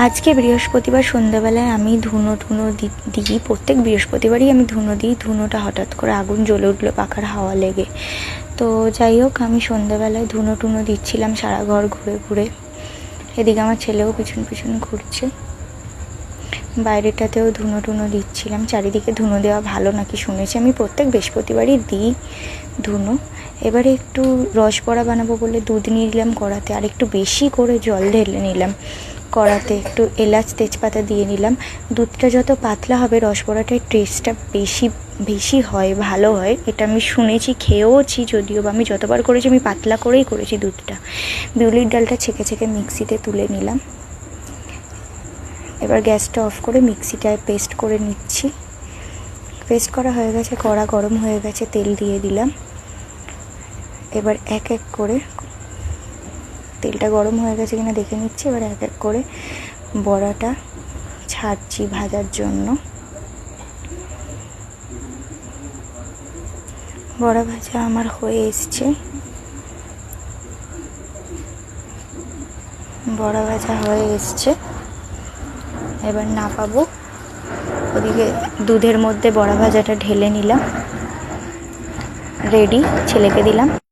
আজকে বৃহস্পতিবার সন্ধ্যাবেলায় আমি ধুনো দিই। প্রত্যেক বৃহস্পতিবারই আমি ধুনো দিই। ধুনোটা হঠাৎ করে আগুন জ্বলে উঠলো পাখার হাওয়া লেগে। তো যাই হোক, আমি সন্ধ্যাবেলায় ধুনো দিচ্ছিলাম সারা ঘর ঘুরে ঘুরে। এদিকে আমার ছেলেও পিছন পিছন ঘুরছে। বাইরেটাতেও ধুনো দিচ্ছিলাম। চারিদিকে ধুনো দেওয়া ভালো নাকি শুনেছি, আমি প্রত্যেক বৃহস্পতিবারই দিই ধুনো। এবারে একটু রসবড়া বানাবো বলে দুধ নিয়ে নিলাম কড়াতে, আর একটু বেশি করে জল ঢেলে নিলাম কড়াতে। একটু এলাচ তেজপাতা দিয়ে নিলাম। দুধটা যত পাতলা হবে রসবড়াটার টেস্টটা বেশি হয়, ভালো হয়। এটা আমি শুনেছি, খেয়েওছি, যদিও বা আমি যতবার করেছি আমি পাতলা করেই করেছি দুধটা। বিউলির ডালটা ছেঁকে মিক্সিতে তুলে নিলাম। এবার গ্যাসটা অফ করে মিক্সিটায় পেস্ট করে নিচ্ছি। পেস্ট করা হয়ে গেছে, কড়া গরম হয়ে গেছে, তেল দিয়ে দিলাম। এবার এক এক করে, তেলটা গরম হয়ে গেছে কিনা দেখে নিচ্ছি। এবার এক এক করে বড়াটা ছাড়ছি ভাজার জন্য। বড়া ভাজা আমার হয়ে এসছে। বড়া ভাজা হয়ে এসছে, এবার নাপাবো। ওদিকে দুধের মধ্যে বড়া ভাজাটা ঢেলে নিলাম, রেডি। ছেলেকে দিলাম।